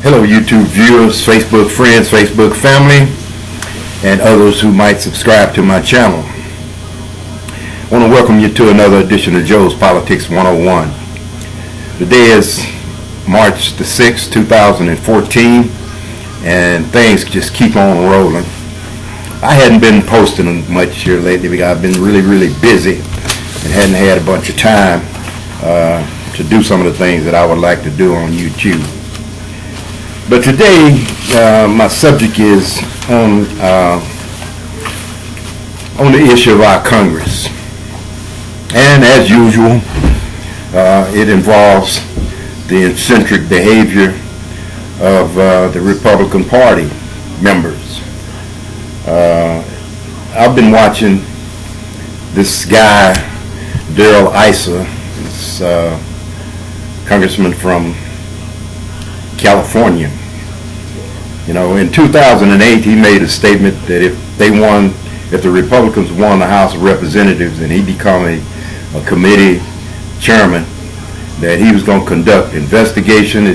Hello YouTube viewers, Facebook friends, Facebook family, and others who might subscribe to my channel. I want to welcome you to another edition of Joe's Politics 101. Today is March the 6th, 2014, and things just keep on rolling. I hadn't been posting much here lately because I've been really busy and hadn't had a bunch of time to do some of the things that I would like to do on YouTube. But today, my subject is on the issue of our Congress. And as usual, it involves the eccentric behavior of the Republican Party members. I've been watching this guy, Darrell Issa, this congressman from California. You know, in 2008 he made a statement that if the Republicans won the House of Representatives and he become a committee chairman, that he was going to conduct investigation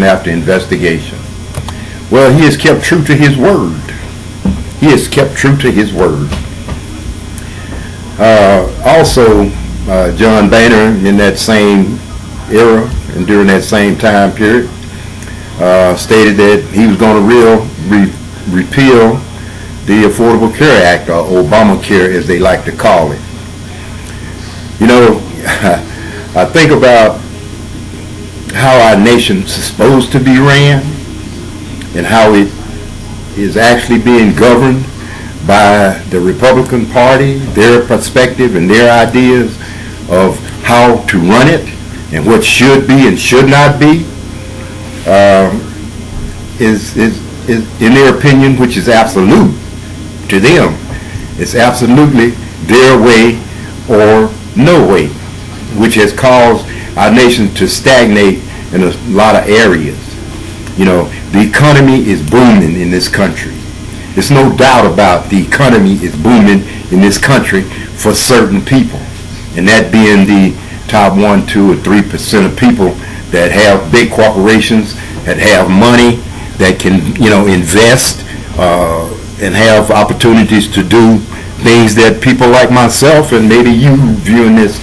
after investigation. Well, he has kept true to his word. He has kept true to his word. Also, John Boehner, in that same era and during that same time period, stated that he was going to repeal the Affordable Care Act, or Obamacare as they like to call it. You know, I think about how our nation's supposed to be ran and how it is actually being governed by the Republican Party, their perspective and their ideas of how to run it and what should be and should not be. Is in their opinion, which is absolute to them, it's absolutely their way or no way, which has caused our nation to stagnate in a lot of areas. You know, the economy is booming in this country. There's no doubt about the economy is booming in this country for certain people, and that being the top 1, 2, or 3% of people that have big corporations, that have money, that can, you know, invest and have opportunities to do things that people like myself and maybe you viewing this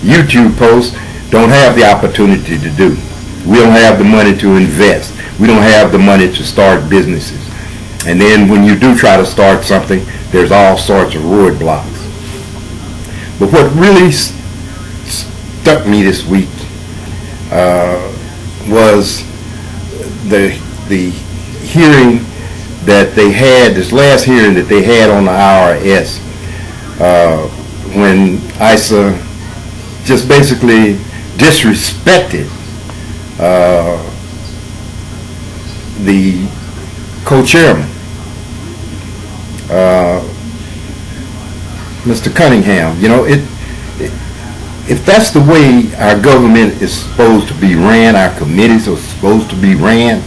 YouTube post don't have the opportunity to do. We don't have the money to invest. We don't have the money to start businesses. And then when you do try to start something, there's all sorts of roadblocks. But what really stuck me this week was the hearing that they had, this last hearing that they had on the IRS, when Issa just basically disrespected the co-chairman, Mr. Cunningham. You know, if that's the way our government is supposed to be ran, our committees are supposed to be ran,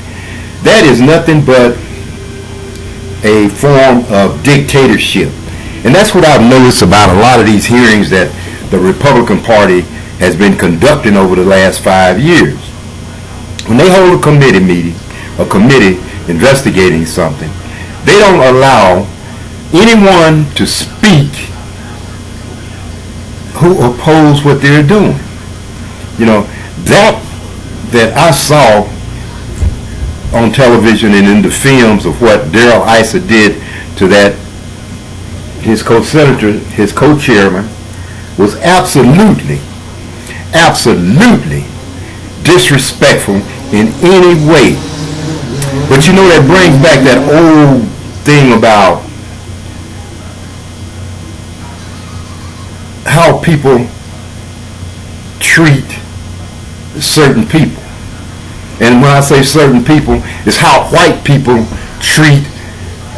that is nothing but a form of dictatorship. And that's what I've noticed about a lot of these hearings that the Republican Party has been conducting over the last 5 years. When they hold a committee meeting, a committee investigating something, they don't allow anyone to speak who oppose what they're doing. You know, that I saw on television and in the films of what Darrell Issa did to that, his co-senator, his co-chairman, was absolutely disrespectful in any way. But you know, that brings back that old thing about how people treat certain people. And when I say certain people, it's how white people treat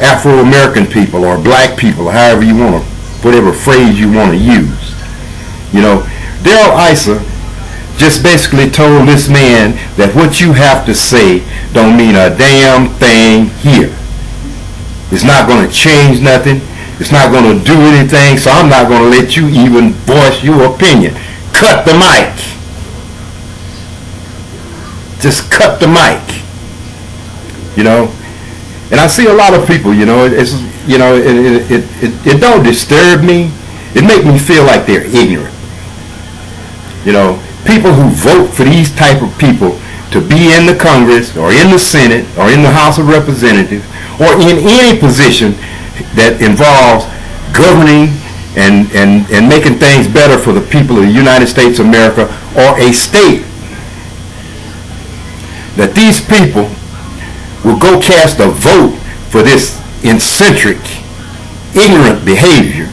Afro-American people or black people, or however you want to, whatever phrase you want to use. You know, Darrell Issa just basically told this man that what you have to say don't mean a damn thing here. It's not going to change nothing. It's not going to do anything, so I'm not going to let you even voice your opinion. Cut the mic. Just cut the mic. you know. And I see a lot of people, you know, it's, you know, it don't disturb me. It makes me feel like they're ignorant. You know, people who vote for these type of people to be in the Congress or in the Senate or in the House of Representatives or in any position that involves governing and making things better for the people of the United States of America or a state, that these people will go cast a vote for this eccentric, ignorant behavior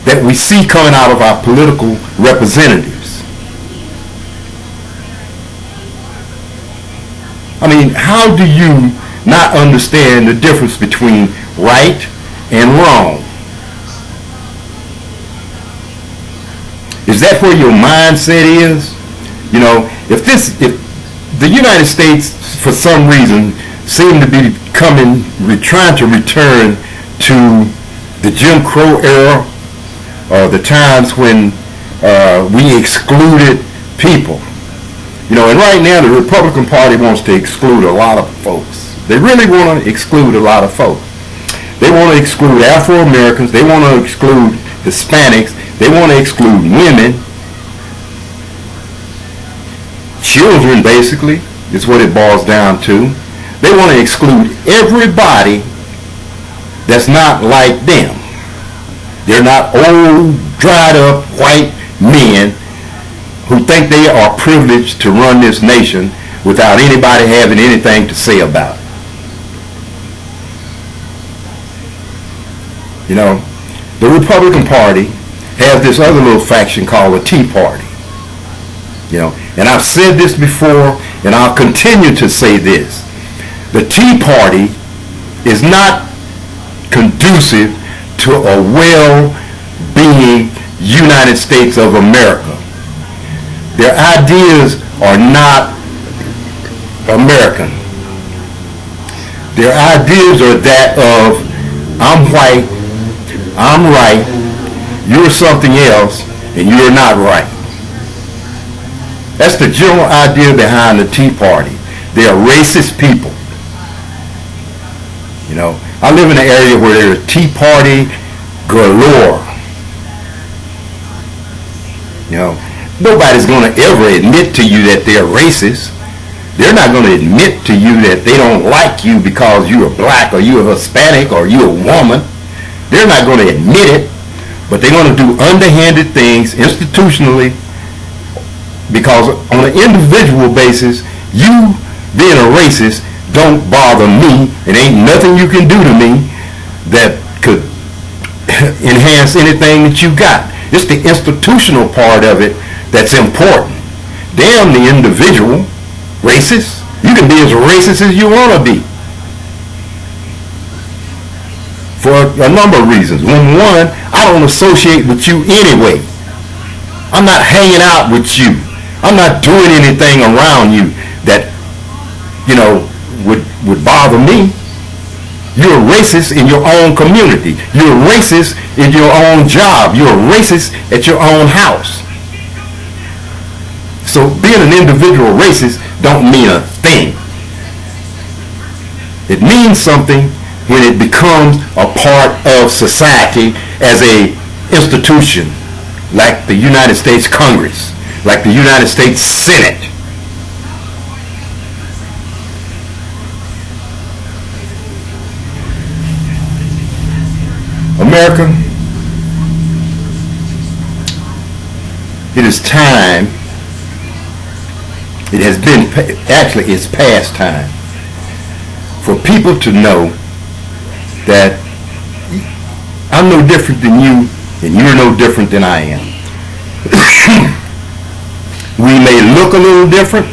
that we see coming out of our political representatives. I mean, how do you not understand the difference between right and wrong? Is that where your mindset is? You know, if the United States, for some reason, seem to be trying to return to the Jim Crow era, or the times when we excluded people. You know, and right now the Republican Party wants to exclude a lot of folks. They really want to exclude a lot of folks. They want to exclude Afro-Americans. They want to exclude Hispanics. They want to exclude women. Children, basically, is what it boils down to. They want to exclude everybody that's not like them. They're not old, dried up white men who think they are privileged to run this nation without anybody having anything to say about it. You know, the Republican Party has this other little faction called the Tea Party. You know, and I've said this before, and I'll continue to say this. The Tea Party is not conducive to a well-being United States of America. Their ideas are not American. Their ideas are that of, I'm white, I'm right, you're something else, and you're not right. That's the general idea behind the Tea Party. They are racist people. You know, I live in an area where there's Tea Party galore. You know, nobody's going to ever admit to you that they're racist. They're not going to admit to you that they don't like you because you're black or you're Hispanic or you're a woman. They're not going to admit it, but they're going to do underhanded things institutionally, because on an individual basis, you being a racist don't bother me, and ain't nothing you can do to me that could enhance anything that you got. It's the institutional part of it that's important. Damn the individual racist. You can be as racist as you want to be for a number of reasons. One, I don't associate with you anyway. I'm not hanging out with you. I'm not doing anything around you that, you know, would bother me. You're a racist in your own community. You're a racist in your own job. You're a racist at your own house. So being an individual racist don't mean a thing. It means something when it becomes a part of society as a institution, like the United States Congress, like the United States Senate. America, it is time, it has been, actually it's past time for people to know that I'm no different than you and you're no different than I am. We may look a little different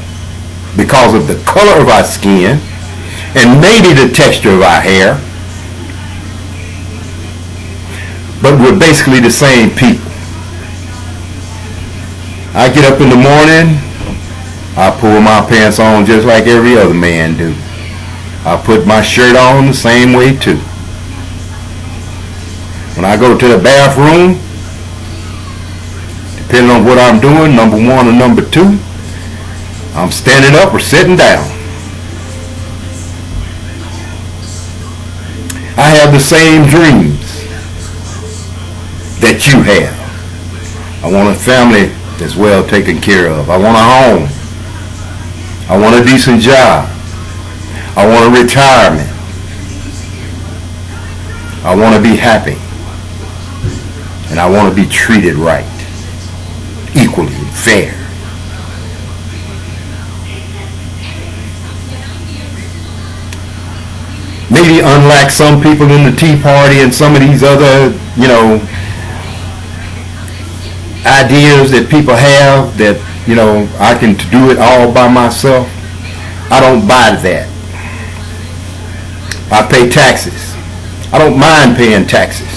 because of the color of our skin and maybe the texture of our hair, but we're basically the same people. I get up in the morning, I pull my pants on just like every other man do. I put my shirt on the same way too. When I go to the bathroom, depending on what I'm doing, number one or number two, I'm standing up or sitting down. have the same dreams that you have. I want a family that's well taken care of. I want a home. I want a decent job. I want a retirement. I want to be happy. And I want to be treated right, equally fair. Maybe unlike some people in the Tea Party and some of these other, ideas that people have that, I can do it all by myself. I don't buy that. I pay taxes. I don't mind paying taxes.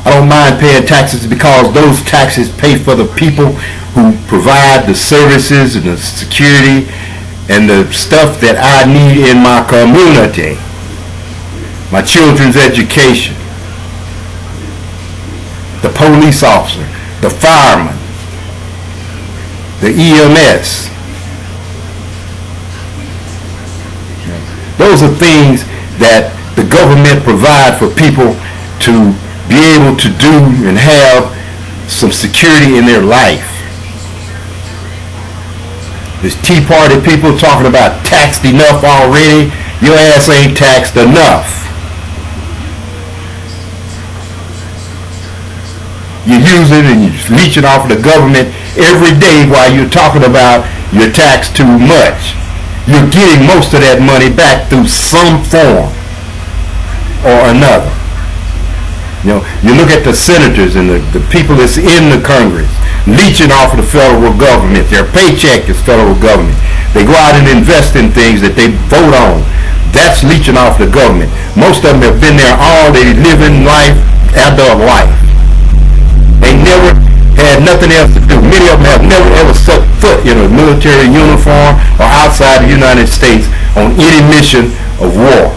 I don't mind paying taxes because those taxes pay for the people who provide the services and the security and the stuff that I need in my community. My children's education, the police officer, the fireman, the EMS. Those are things that the government provide for people to be able to do and have some security in their life. There's Tea Party people talking about taxed enough already. Your ass ain't taxed enough. You're using and you're leeching off of the government every day while you're talking about you're taxed too much. You're getting most of that money back through some form or another. You look at the senators and the people that's in the Congress leeching off of the federal government. Their paycheck is federal government. They go out and invest in things that they vote on. That's leeching off the government. Most of them have been there all their living life, adult life. They never had nothing else to do. Many of them have never ever set foot in a military uniform or outside the United States on any mission of war.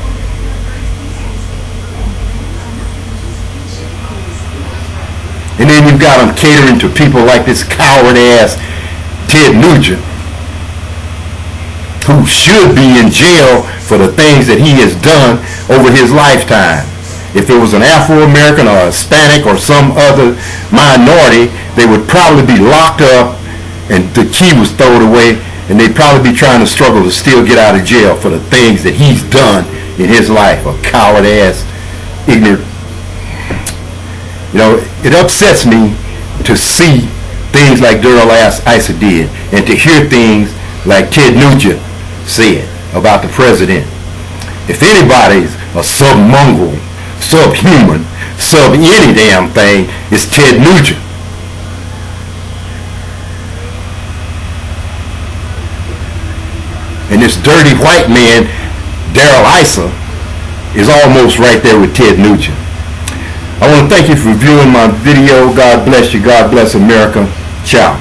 And then you've got them catering to people like this coward-ass Ted Nugent, who should be in jail for the things that he has done over his lifetime. If it was an Afro-American or a Hispanic or some other minority, they would probably be locked up and the key was thrown away, and they'd probably be trying to struggle to still get out of jail for the things that he's done in his life. A coward-ass, ignorant. It upsets me to see things like Daryl Issa did and to hear things like Ted Nugent said about the president. If anybody's a sub-mongrel, subhuman, sub-any damn thing, it's Ted Nugent. And this dirty white man, Daryl Issa, is almost right there with Ted Nugent. I want to thank you for viewing my video. God bless you. God bless America. Ciao.